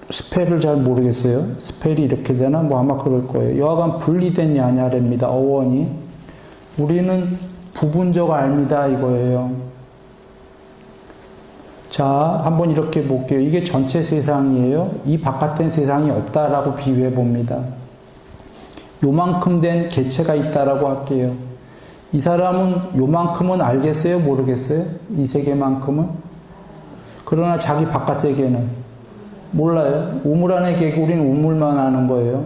스펠을 잘 모르겠어요. 스펠이 이렇게 되나? 뭐 아마 그럴 거예요. 여하간 분리된 야냐랍니다. 어원이. 우리는 부분적 알미다 이거예요. 자, 한번 이렇게 볼게요. 이게 전체 세상이에요. 이 바깥된 세상이 없다라고 비유해 봅니다. 요만큼 된 개체가 있다라고 할게요. 이 사람은 요만큼은 알겠어요? 모르겠어요? 이 세계만큼은? 그러나 자기 바깥 세계는 몰라요. 우물 안의 개구리는 우물만 아는 거예요.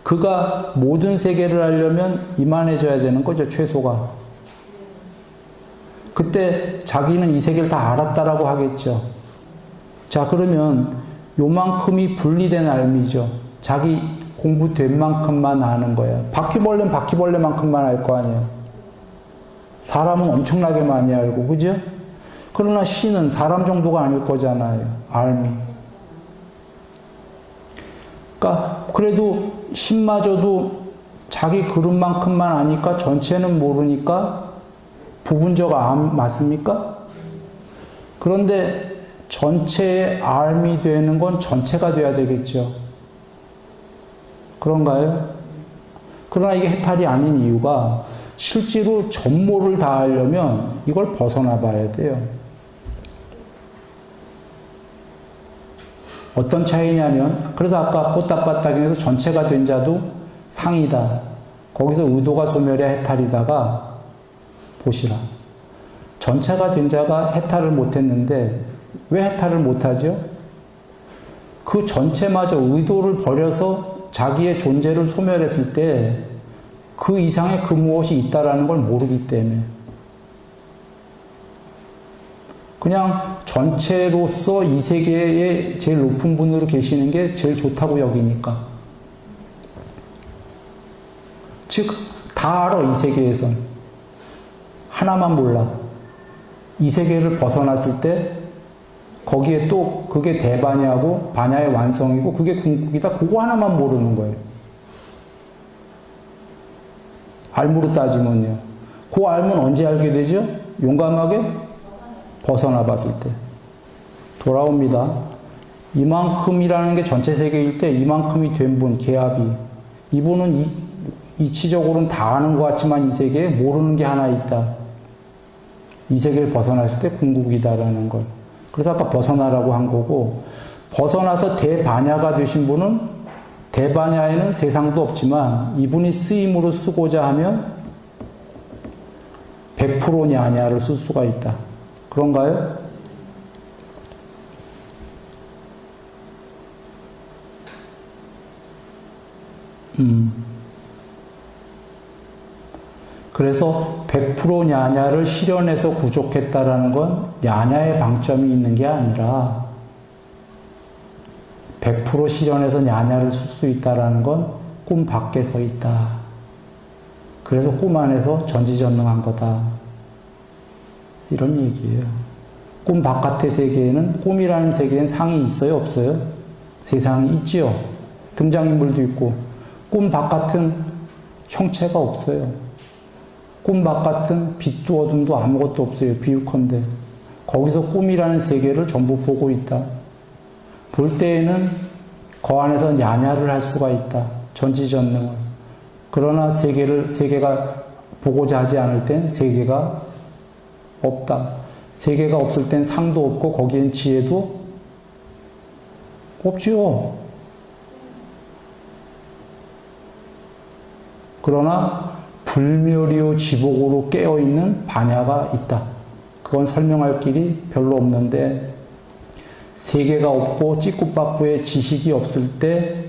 그가 모든 세계를 알려면 이만해져야 되는 거죠, 최소가. 그때 자기는 이 세계를 다 알았다라고 하겠죠. 자, 그러면 요만큼이 분리된 알미죠. 자기 공부된 만큼만 아는 거예요. 바퀴벌레는 바퀴벌레만큼만 알 거 아니에요. 사람은 엄청나게 많이 알고, 그죠? 그러나 신은 사람 정도가 아닐 거잖아요. 알미. 그러니까 그래도 신마저도 자기 그릇만큼만 아니까 전체는 모르니까 부분적 암 맞습니까? 그런데 전체의 알미 되는 건 전체가 돼야 되겠죠. 그런가요? 그러나 이게 해탈이 아닌 이유가 실제로 전모를 다 하려면 이걸 벗어나 봐야 돼요. 어떤 차이냐면, 그래서 아까 뽀딱빠딱에서 전체가 된 자도 상이다. 거기서 의도가 소멸해 해탈이다가 보시라. 전체가 된 자가 해탈을 못했는데 왜 해탈을 못하죠? 그 전체마저 의도를 버려서 자기의 존재를 소멸했을 때 그 이상의 그 무엇이 있다라는 걸 모르기 때문에 그냥 전체로서 이 세계의 제일 높은 분으로 계시는 게 제일 좋다고 여기니까. 즉, 다 알아, 이 세계에선. 하나만 몰라. 이 세계를 벗어났을 때 거기에 또 그게 대반야고 반야의 완성이고 그게 궁극이다. 그거 하나만 모르는 거예요. 알무로 따지면요. 그 알면 언제 알게 되죠? 용감하게 벗어나 봤을 때. 돌아옵니다. 이만큼이라는 게 전체 세계일 때 이만큼이 된 분, 계합이. 이분은 이치적으로는 다 아는 것 같지만 이 세계에 모르는 게 하나 있다. 이 세계를 벗어났을 때 궁극이다라는 걸. 그래서 아까 벗어나라고 한 거고, 벗어나서 대반야가 되신 분은 대반야에는 세상도 없지만 이분이 쓰임으로 쓰고자 하면 100% 냐냐를 쓸 수가 있다. 그런가요? 그래서 100% 냐냐를 실현해서 구족했다라는 건 냐냐의 방점이 있는 게 아니라 100% 실현해서 냐냐를 쓸 수 있다라는 건 꿈 밖에 서 있다. 그래서 꿈 안에서 전지전능한 거다. 이런 얘기예요. 꿈 바깥의 세계에는, 꿈이라는 세계엔 상이 있어요? 없어요? 세상이 있지요. 등장인물도 있고. 꿈 바깥은 형체가 없어요. 꿈 바깥은 빛도 어둠도 아무것도 없어요. 비유컨대. 거기서 꿈이라는 세계를 전부 보고 있다. 볼 때에는 그 안에서 냐냐를 할 수가 있다. 전지전능을. 그러나 세계가 보고자 하지 않을 땐 세계가 없다. 세계가 없을 땐 상도 없고 거기엔 지혜도 없지요. 그러나 불멸이요 지복으로 깨어있는 반야가 있다. 그건 설명할 길이 별로 없는데 세계가 없고 찌꾸빠꾸의 지식이 없을 때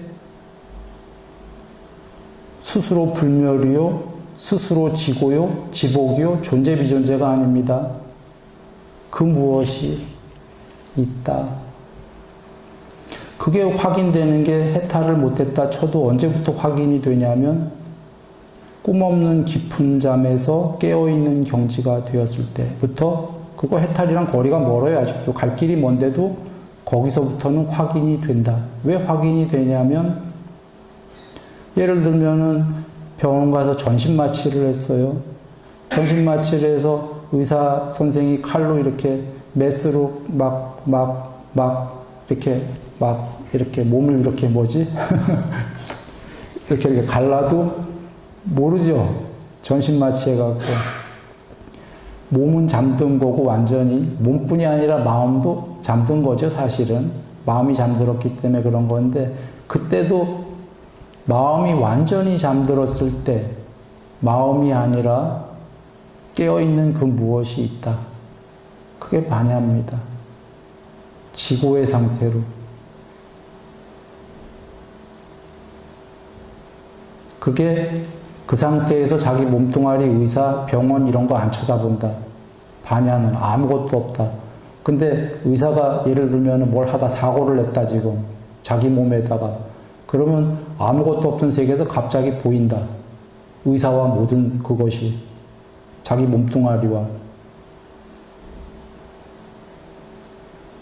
스스로 불멸이요, 스스로 지고요, 지복이요, 존재 비존재가 아닙니다. 그 무엇이 있다. 그게 확인되는 게 해탈을 못했다 쳐도 언제부터 확인이 되냐면 꿈없는 깊은 잠에서 깨어있는 경지가 되었을 때부터 그거 해탈이랑 거리가 멀어요. 아직도 갈 길이 먼데도 거기서부터는 확인이 된다. 왜 확인이 되냐면 예를 들면은 병원 가서 전신마취를 했어요. 전신마취를 해서 의사 선생이 칼로 이렇게 메스로 막 이렇게 막 이렇게 몸을 이렇게 뭐지? 이렇게 갈라도 모르죠. 전신마취해갖고. 몸은 잠든 거고 완전히 몸뿐이 아니라 마음도 잠든 거죠. 사실은 마음이 잠들었기 때문에 그런 건데 그때도 마음이 완전히 잠들었을 때 마음이 아니라 깨어있는 그 무엇이 있다. 그게 반야입니다. 지고의 상태로. 그게 그 상태에서 자기 몸뚱아리, 의사, 병원 이런 거 안 쳐다본다. 반야는 아무것도 없다. 근데 의사가 예를 들면 뭘 하다 사고를 냈다 지금. 자기 몸에다가. 그러면 아무것도 없던 세계에서 갑자기 보인다. 의사와 모든 그것이. 자기 몸뚱아리와.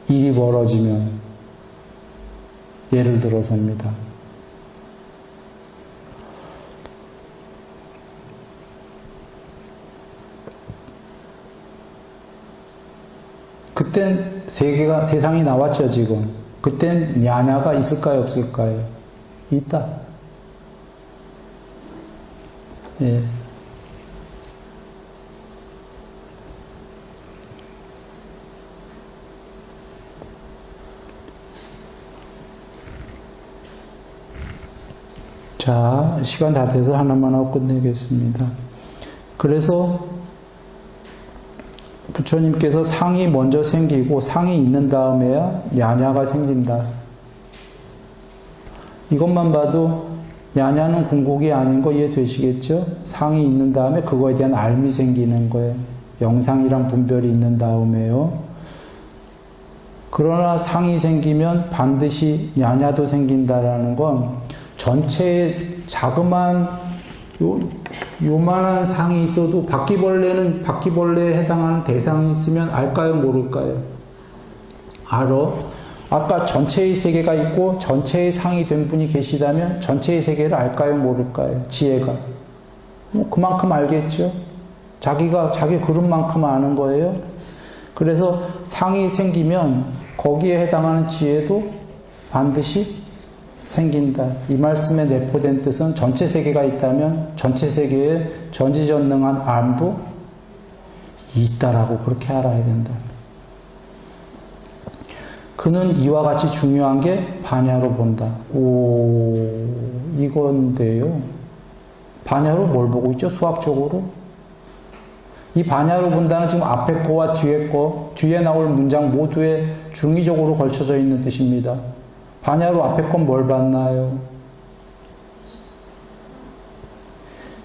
일이 벌어지면 예를 들어서입니다. 그땐 세상이 나왔죠, 지금. 그땐 냐냐가 있을까요, 없을까요? 있다. 예. 자, 시간 다 돼서 하나만 하고 끝내겠습니다. 그래서 부처님께서 상이 먼저 생기고 상이 있는 다음에야 야냐가 생긴다. 이것만 봐도 야냐는 궁극이 아닌 거 이해되시겠죠? 상이 있는 다음에 그거에 대한 알미 생기는 거예요. 영상이랑 분별이 있는 다음에요. 그러나 상이 생기면 반드시 야냐도 생긴다라는 건 전체의 자그만 요만한 상이 있어도 바퀴벌레는 바퀴벌레에 해당하는 대상이 있으면 알까요, 모를까요? 알아. 아까 전체의 세계가 있고 전체의 상이 된 분이 계시다면 전체의 세계를 알까요, 모를까요? 지혜가. 그만큼 알겠죠? 자기가 자기 그릇만큼 아는 거예요. 그래서 상이 생기면 거기에 해당하는 지혜도 반드시 생긴다. 이 말씀에 내포된 뜻은 전체 세계가 있다면 전체 세계에 전지전능한 암도 있다라고 그렇게 알아야 된다. 그는 이와 같이 중요한 게 반야로 본다. 오, 이건데요. 반야로 뭘 보고 있죠? 수학적으로? 이 반야로 본다는 지금 앞에 거와 뒤에 거, 뒤에 나올 문장 모두에 중의적으로 걸쳐져 있는 뜻입니다. 반야로 앞에 건 뭘 봤나요?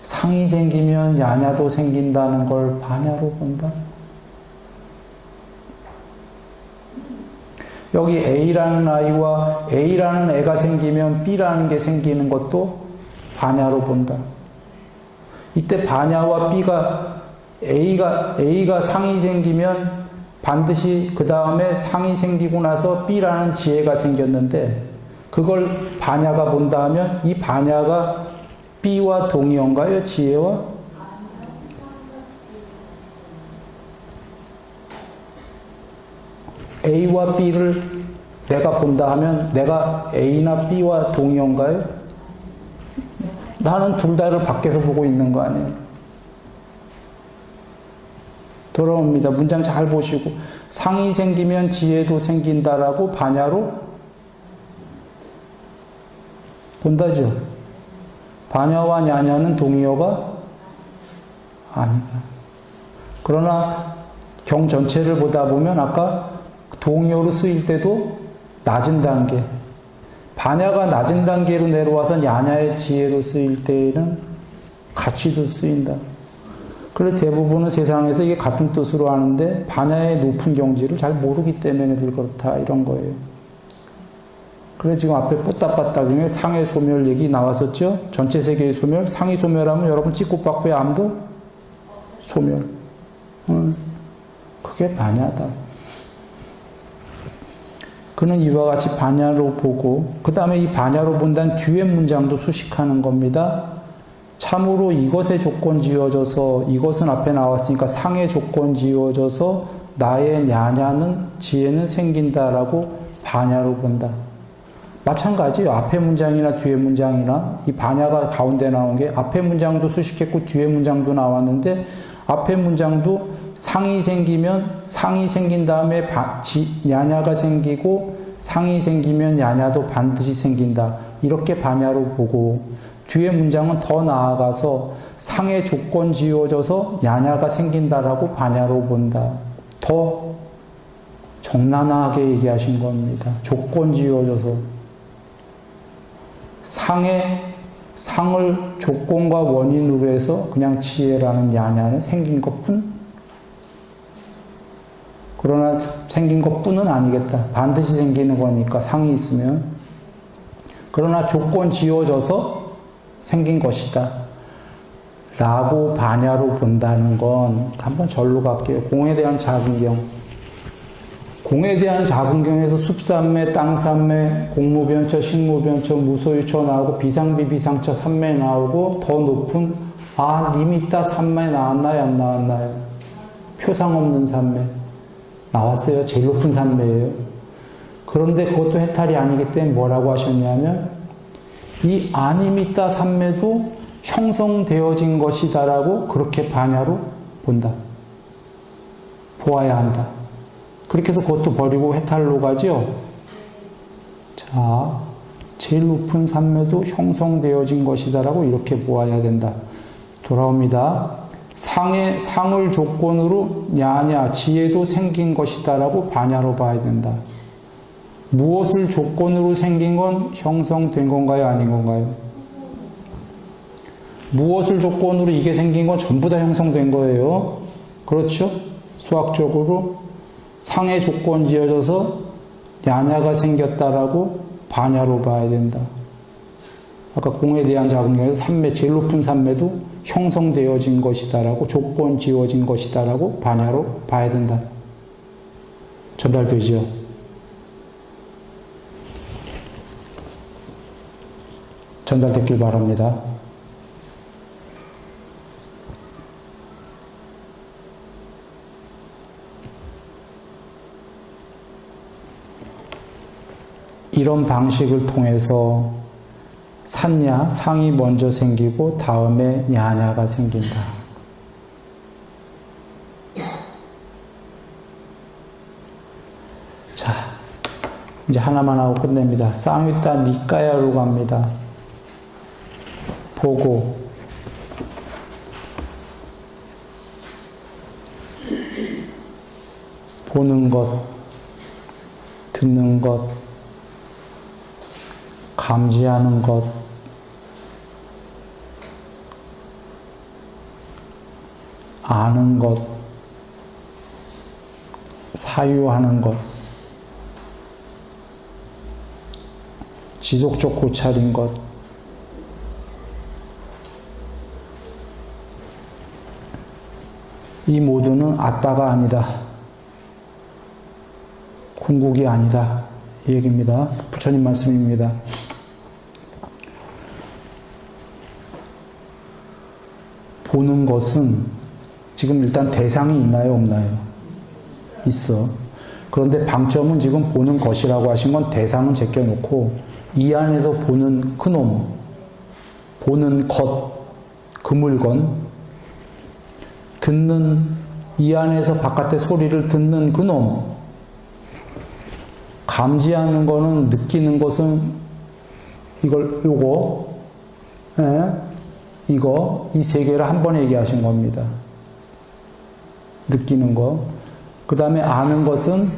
상이 생기면 야냐도 생긴다는 걸 반야로 본다. 여기 A라는 아이와 A라는 애가 생기면 B라는 게 생기는 것도 반야로 본다. 이때 반야와 B가 A가 상이 생기면 반드시 그 다음에 상이 생기고 나서 B라는 지혜가 생겼는데 그걸 반야가 본다 하면 이 반야가 B와 동의어인가요? 지혜와? A와 B를 내가 본다 하면 내가 A나 B와 동의어인가요? 나는 둘 다를 밖에서 보고 있는 거 아니에요? 돌아옵니다. 문장 잘 보시고 상이 생기면 지혜도 생긴다라고 반야로 본다죠. 반야와 냐냐는 동의어가 아니다. 그러나 경 전체를 보다 보면 아까 동의어로 쓰일 때도 낮은 단계, 반야가 낮은 단계로 내려와서 냐냐의 지혜로 쓰일 때에는 같이도 쓰인다. 그래서 대부분은 세상에서 이게 같은 뜻으로 하는데 반야의 높은 경지를 잘 모르기 때문에 그렇다 이런 거예요. 그래서 지금 앞에 뽀따빠따 중에 상의 소멸 얘기 나왔었죠? 전체 세계의 소멸, 상이 소멸하면 여러분 찌꼬빠꾸의 암도 소멸. 그게 반야다. 그는 이와 같이 반야로 보고 그 다음에 이 반야로 본다는 뒤에 문장도 수식하는 겁니다. 참으로 이것에 조건 지어져서 이것은 앞에 나왔으니까 상의 조건 지어져서 나의 냐냐는 지혜는 생긴다라고 반야로 본다. 마찬가지예요. 앞에 문장이나 뒤에 문장이나 이 반야가 가운데 나온 게 앞에 문장도 수식했고 뒤에 문장도 나왔는데 앞에 문장도 상이 생기면 상이 생긴 다음에 야냐가 생기고 상이 생기면 야냐도 반드시 생긴다. 이렇게 반야로 보고 뒤에 문장은 더 나아가서 상의 조건 지어져서 야냐가 생긴다라고 반야로 본다. 더 적나라하게 얘기하신 겁니다. 조건 지어져서 상을 조건과 원인으로 해서 그냥 지혜라는 야냐는 생긴 것뿐. 그러나 생긴 것뿐은 아니겠다. 반드시 생기는 거니까 상이 있으면. 그러나 조건 지어져서 생긴 것이다. 라고 반야로 본다는 건 한번 절로 갈게요. 공에 대한 자근경. 공에 대한 자근경에서 숲삼매, 땅삼매, 공무변처, 식무변처, 무소유처 나오고 비상비, 비상처, 삼매 나오고 더 높은 니미따 삼매 나왔나요? 안 나왔나요? 표상 없는 삼매 나왔어요. 제일 높은 삼매예요. 그런데 그것도 해탈이 아니기 때문에 뭐라고 하셨냐면 이 아니미따 삼매도 형성되어진 것이다라고 그렇게 반야로 본다. 보아야 한다. 그렇게 해서 그것도 버리고 해탈로 가죠. 자, 제일 높은 삼매도 형성되어진 것이다라고 이렇게 보아야 된다. 돌아옵니다. 상을 조건으로 야냐, 지혜도 생긴 것이다라고 반야로 봐야 된다. 무엇을 조건으로 생긴 건 형성된 건가요? 아닌 건가요? 무엇을 조건으로 이게 생긴 건 전부 다 형성된 거예요. 그렇죠? 수학적으로 상의 조건 지어져서 야냐가 생겼다라고 반야로 봐야 된다. 아까 공에 대한 자근경에서 삼매, 제일 높은 삼매도 형성되어진 것이다라고 조건 지어진 것이다라고 반야로 봐야 된다. 전달되죠? 전달됐길 바랍니다. 이런 방식을 통해서 산야, 상이 먼저 생기고 다음에 야냐가 생긴다. 자, 이제 하나만 하고 끝냅니다. 쌍위따 니까야로 갑니다. 보고 보는 것, 듣는 것, 감지하는 것, 아는 것, 사유하는 것, 지속적 고찰인 것, 이 모두는 아따가 아니다. 궁극이 아니다. 이 얘기입니다. 부처님 말씀입니다. 보는 것은 지금 일단 대상이 있나요? 없나요? 있어. 그런데 방점은 지금 보는 것이라고 하신 건 대상은 제껴놓고 이 안에서 보는 그놈, 보는 것, 그 물건, 듣는 이 안에서 바깥의 소리를 듣는 그놈, 감지하는 거는 느끼는 것은 요거, 이 세 개를 한 번에 얘기하신 겁니다. 느끼는 거. 그 다음에 아는 것은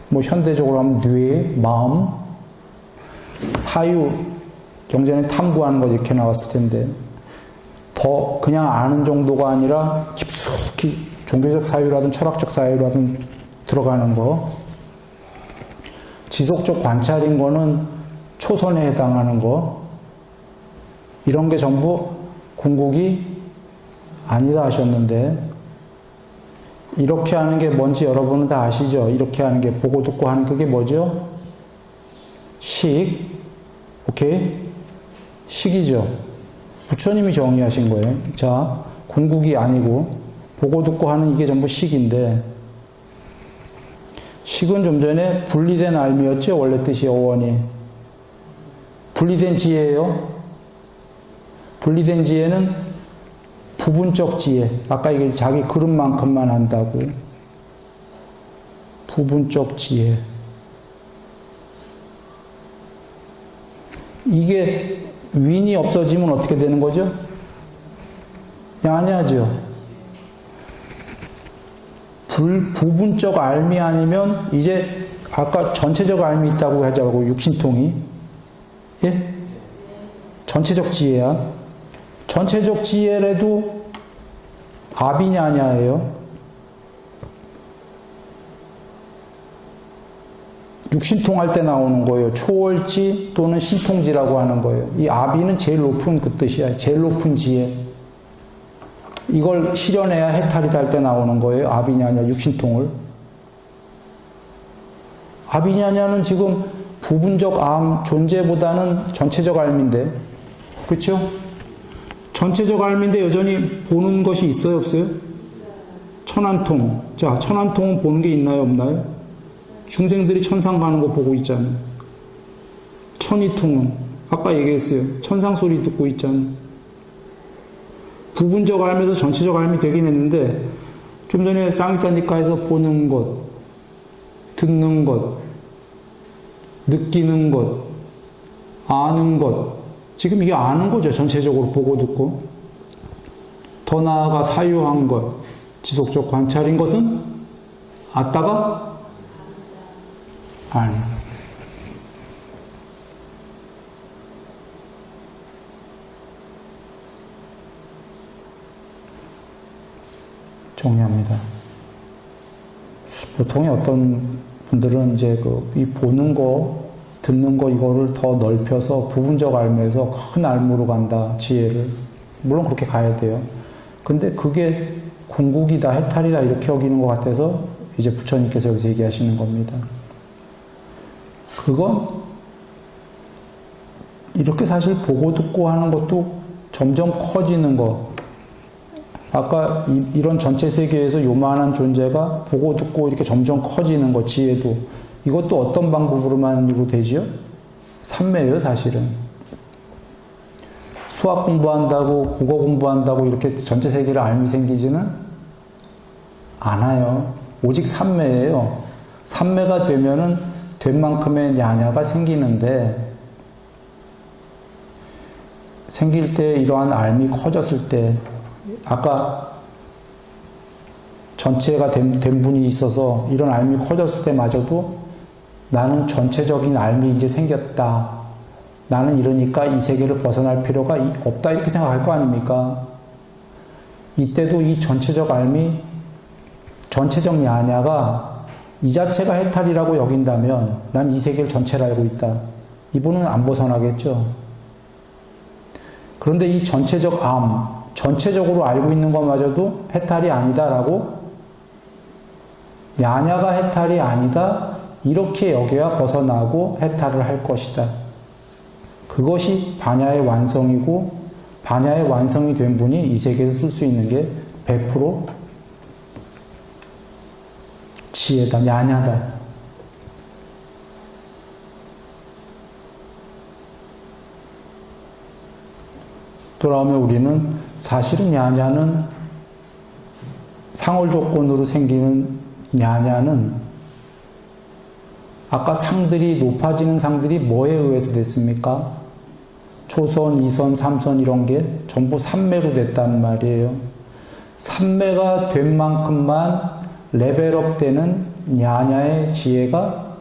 뭐 현대적으로 하면 뇌, 마음, 사유, 경전에 탐구하는 것 이렇게 나왔을 텐데 더 그냥 아는 정도가 아니라 깊숙이 종교적 사유라든 철학적 사유라든 들어가는 거. 지속적 관찰인 거는 초선에 해당하는 거. 이런 게 전부 궁극이 아니다 하셨는데 이렇게 하는 게 뭔지 여러분은 다 아시죠? 이렇게 하는 게 보고 듣고 하는 그게 뭐죠? 식. 오케이? 식이죠. 부처님이 정의하신 거예요. 자, 궁극이 아니고 보고 듣고 하는 이게 전부 식인데 식은 좀 전에 분리된 알미였죠. 원래 뜻이 어원이. 분리된 지혜예요. 분리된 지혜는 부분적 지혜. 아까 이게 자기 그릇만큼만 한다고. 부분적 지혜. 이게 윈이 없어지면 어떻게 되는 거죠? 야냐죠. 부분적 알미 아니면 이제 아까 전체적 알미 있다고 하자고 육신통이. 예? 전체적 지혜야. 전체적 지혜라도 아비냐냐예요. 육신통 할 때 나오는 거예요. 초월지 또는 신통지라고 하는 거예요. 이 아비는 제일 높은 그 뜻이야. 제일 높은 지혜. 이걸 실현해야 해탈이다 할 때 나오는 거예요. 아비냐냐 육신통을. 아비냐냐는 지금 부분적 암 존재보다는 전체적 알미인데, 그렇죠? 전체적 알미인데 여전히 보는 것이 있어요, 없어요? 천안통. 자, 천안통은 보는 게 있나요, 없나요? 중생들이 천상 가는 거 보고 있잖아요. 천이통은 아까 얘기했어요. 천상 소리 듣고 있잖아요. 부분적 알면서 전체적 알미 되긴 했는데 좀 전에 쌍유타니까에서 보는 것, 듣는 것, 느끼는 것, 아는 것. 지금 이게 아는 거죠. 전체적으로 보고 듣고. 더 나아가 사유한 것, 지속적 관찰인 것은 아따가 아니. 정리합니다. 보통의 어떤 분들은 이제 이 보는 거, 듣는 거 이거를 더 넓혀서 부분적 알미에서 큰 알무로 간다, 지혜를. 물론 그렇게 가야 돼요. 근데 그게 궁극이다, 해탈이다 이렇게 여기는 것 같아서 이제 부처님께서 여기서 얘기하시는 겁니다. 그건 이렇게 사실 보고 듣고 하는 것도 점점 커지는 거. 아까 이런 전체 세계에서 요만한 존재가 보고 듣고 이렇게 점점 커지는 거, 지혜도. 이것도 어떤 방법으로만으로 되지요? 삼매예요, 사실은. 수학 공부한다고, 국어 공부한다고 이렇게 전체 세계를 알미 생기지는 않아요. 오직 삼매예요. 삼매가 되면은 된 만큼의 냐냐가 생기는데, 생길 때 이러한 알미 커졌을 때, 아까 전체가 된 분이 있어서 이런 알미 커졌을 때마저도 나는 전체적인 알미 이제 생겼다. 나는 이러니까 이 세계를 벗어날 필요가 없다. 이렇게 생각할 거 아닙니까? 이때도 이 전체적 알미, 전체적 야냐가 이 자체가 해탈이라고 여긴다면 난 이 세계를 전체로 알고 있다. 이분은 안 벗어나겠죠. 그런데 이 전체적 암, 전체적으로 알고 있는 것마저도 해탈이 아니다라고, 야냐가 해탈이 아니다 이렇게 여겨야 벗어나고 해탈을 할 것이다. 그것이 반야의 완성이고, 반야의 완성이 된 분이 이 세계에서 쓸 수 있는 게 100% 지혜다, 야냐다. 돌아오면 우리는 사실은 야냐는 상월 조건으로 생기는 야냐는 아까 상들이 높아지는 상들이 뭐에 의해서 됐습니까? 초선, 2선, 3선 이런 게 전부 삼매로 됐단 말이에요. 삼매가 된 만큼만 레벨업 되는 야냐의 지혜가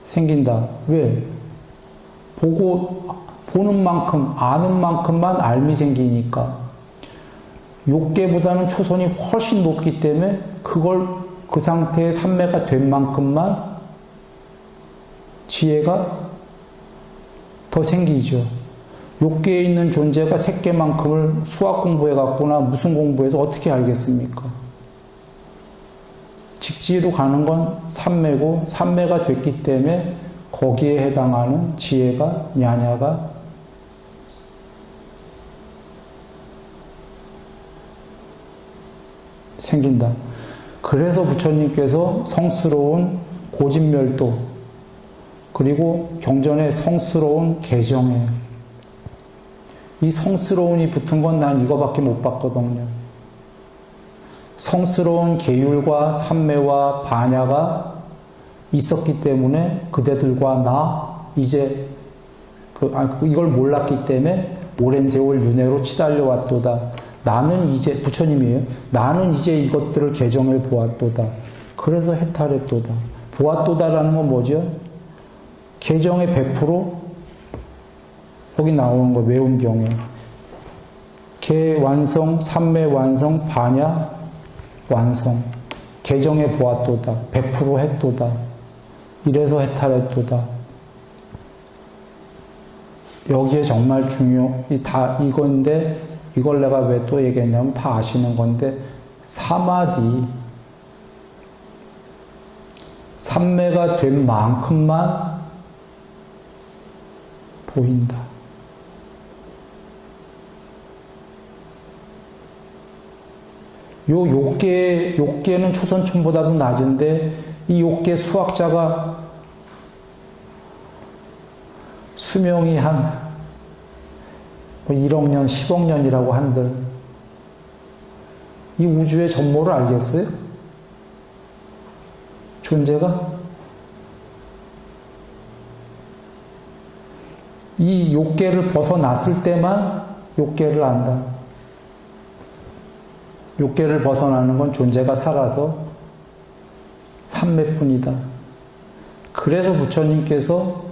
생긴다. 왜? 보는 만큼, 아는 만큼만 알미 생기니까. 욕계보다는 초선이 훨씬 높기 때문에 그걸 그 상태의 삼매가 된 만큼만 지혜가 더 생기죠. 욕계에 있는 존재가 색계만큼을 수학 공부해 갖거나 무슨 공부해서 어떻게 알겠습니까? 직지로 가는 건 삼매고, 삼매가 됐기 때문에 거기에 해당하는 지혜가, 야냐가 생긴다. 그래서 부처님께서 성스러운 고진멸도 그리고 경전에 성스러운 개정에 이 성스러운이 붙은 건 난 이거밖에 못 봤거든요. 성스러운 계율과 삼매와 반야가 있었기 때문에 그대들과 나 이제 이걸 몰랐기 때문에 오랜 세월 윤회로 치달려 왔도다. 나는 이제 부처님이에요. 나는 이제 이것들을 개정해 보았도다. 그래서 해탈했도다. 보았도다라는 건 뭐죠? 개정의 100% 거기 나오는 거 외운 경에 개 완성, 삼매 완성, 반야 완성. 개정해 보았도다. 100% 했도다. 이래서 해탈했도다. 여기에 정말 다 이건데, 이걸 내가 왜 또 얘기했냐면 다 아시는 건데, 사마디, 삼매가 된 만큼만 보인다. 요 욕계는 초선천보다도 낮은데, 이 욕계 수학자가 수명이 한 1억 년, 10억 년이라고 한들 이 우주의 전모를 알겠어요? 존재가? 이 욕계를 벗어났을 때만 욕계를 안다. 욕계를 벗어나는 건 존재가 살아서 삼매뿐이다. 그래서 부처님께서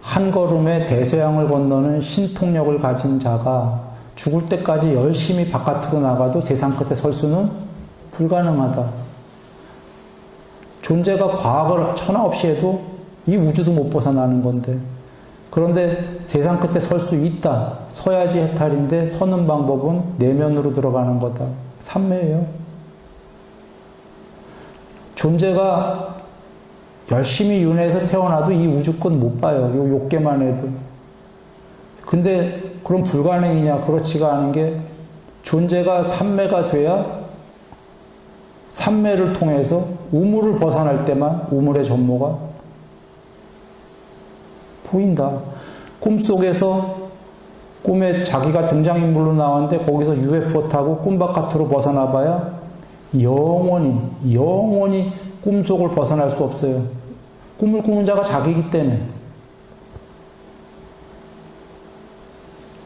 한 걸음에 대서양을 건너는 신통력을 가진 자가 죽을 때까지 열심히 바깥으로 나가도 세상 끝에 설 수는 불가능하다. 존재가 과학을 천하 없이 해도 이 우주도 못 벗어나는 건데, 그런데 세상 끝에 설 수 있다. 서야지 해탈인데 서는 방법은 내면으로 들어가는 거다. 삼매예요. 존재가 열심히 윤회해서 태어나도 이 우주권 못 봐요. 요 욕계만 해도. 근데 그럼 불가능이냐? 그렇지가 않은 게 존재가 삼매가 돼야 삼매를 통해서 우물을 벗어날 때만 우물의 전모가 보인다. 꿈속에서 꿈에 자기가 등장인물로 나왔는데 거기서 UFO 타고 꿈 바깥으로 벗어나 봐야 영원히 꿈속을 벗어날 수 없어요. 꿈을 꾸는 자가 자기이기 때문에.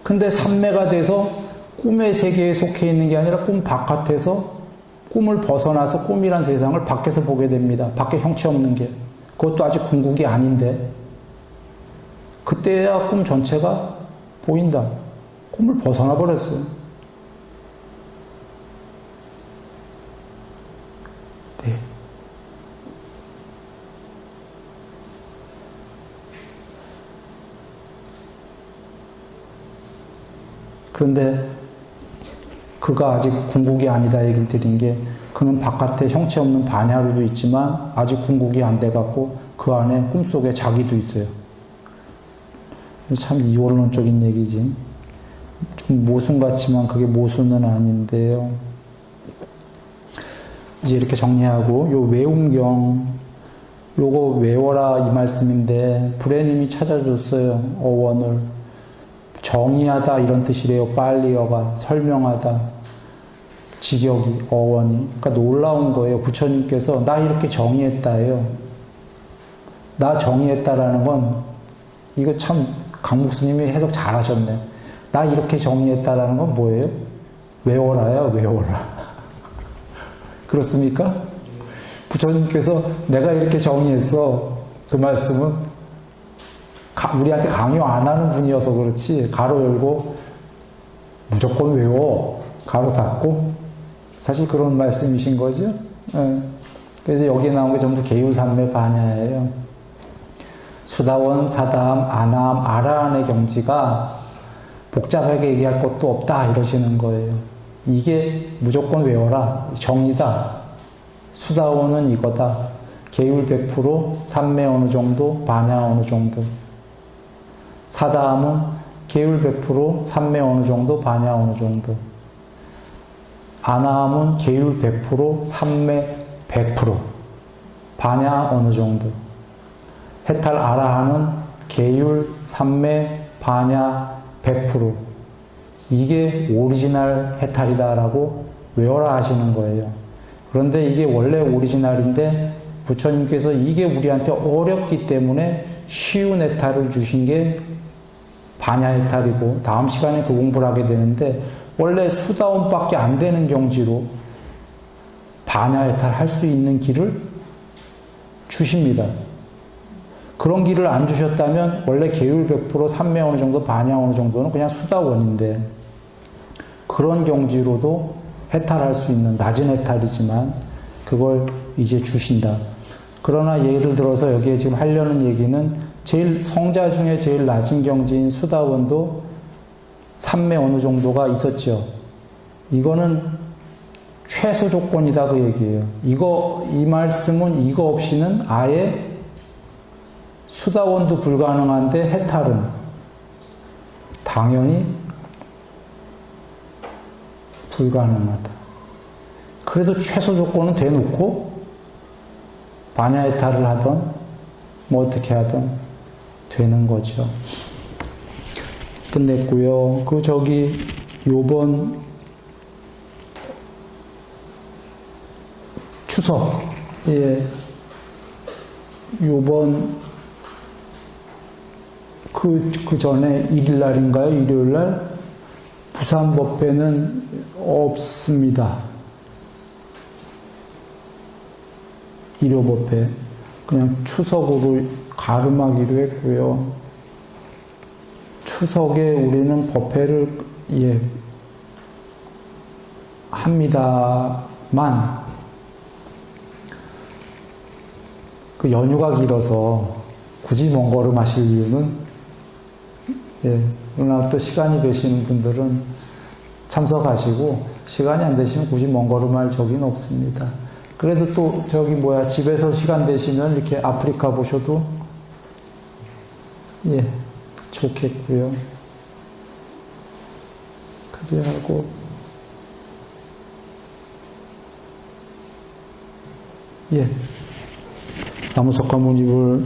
근데 삼매가 돼서 꿈의 세계에 속해 있는 게 아니라 꿈 바깥에서 꿈을 벗어나서 꿈이란 세상을 밖에서 보게 됩니다. 밖에 형체 없는 게. 그것도 아직 궁극이 아닌데. 그때야 꿈 전체가 보인다. 꿈을 벗어나 버렸어요. 네. 그런데 그가 아직 궁극이 아니다 얘기를 드린 게, 그는 바깥에 형체 없는 반야루도 있지만 아직 궁극이 안 돼갖고 그 안에 꿈속에 자기도 있어요. 참 이원론적인 얘기지. 좀 모순 같지만 그게 모순은 아닌데요. 이제 이렇게 정리하고, 요 외움경 요거 외워라 이 말씀인데 불에님이 찾아줬어요. 어원을. 정의하다 이런 뜻이래요. 빨리어가 설명하다. 직역이 어원이. 그러니까 놀라운 거예요. 부처님께서 나 이렇게 정의했다예요. 나 정의했다라는 건, 이거 참 강목스님이 해석 잘하셨네. 나 이렇게 정의했다라는 건 뭐예요? 외워라야, 외워라. 그렇습니까? 부처님께서 내가 이렇게 정의했어. 그 말씀은 우리한테 강요 안 하는 분이어서 그렇지, 가로 열고 무조건 외워, 가로 닫고, 사실 그런 말씀이신 거죠. 네. 그래서 여기에 나온 게 전부 계율삼매 반야예요. 수다원, 사다함, 아나함, 아라한의 경지가 복잡하게 얘기할 것도 없다 이러시는 거예요. 이게 무조건 외워라, 정의다. 수다원은 이거다. 계율 100%, 삼매 어느 정도, 반야 어느 정도. 사다함은 계율 100%, 삼매 어느 정도, 반야 어느 정도. 아나함은 계율 100%, 삼매 100%. 반야 어느 정도. 해탈 아라한은 계율, 삼매, 반야 100%. 이게 오리지널 해탈이다라고 외워라 하시는 거예요. 그런데 이게 원래 오리지널인데 부처님께서 이게 우리한테 어렵기 때문에 쉬운 해탈을 주신 게 반야 해탈이고 다음 시간에 그 공부를 하게 되는데 원래 수다원밖에 안 되는 경지로 반야 해탈 할 수 있는 길을 주십니다. 그런 길을 안 주셨다면 원래 계율 100%, 삼매 어느 정도, 반야 어느 정도는 그냥 수다원인데 그런 경지로도 해탈할 수 있는 낮은 해탈이지만 그걸 이제 주신다. 그러나 예를 들어서 여기에 지금 하려는 얘기는 제일 성자 중에 제일 낮은 경지인 수다원도 삼매 어느 정도가 있었죠. 이거는 최소 조건이다 그 얘기예요. 이 말씀은 이거 없이는 아예 수다원도 불가능한데 해탈은 당연히 불가능하다. 그래도 최소 조건은 대놓고 반야 해탈을 하던 뭐 어떻게 하던 되는 거죠. 끝냈고요. 요번 추석에 요번 그 전에 1일날인가요? 일요일날 부산법회는 없습니다. 일요법회 그냥 추석으로 가름하기로 했고요. 추석에 우리는 법회를 합니다만 그 연휴가 길어서 굳이 먼 걸음 하실 이유는 그러나 또 시간이 되시는 분들은 참석하시고 시간이 안 되시면 굳이 먼 걸음 할 적은 없습니다. 그래도 또 집에서 시간 되시면 이렇게 아프리카 보셔도 좋겠고요. 그래 하고 나무석가모니를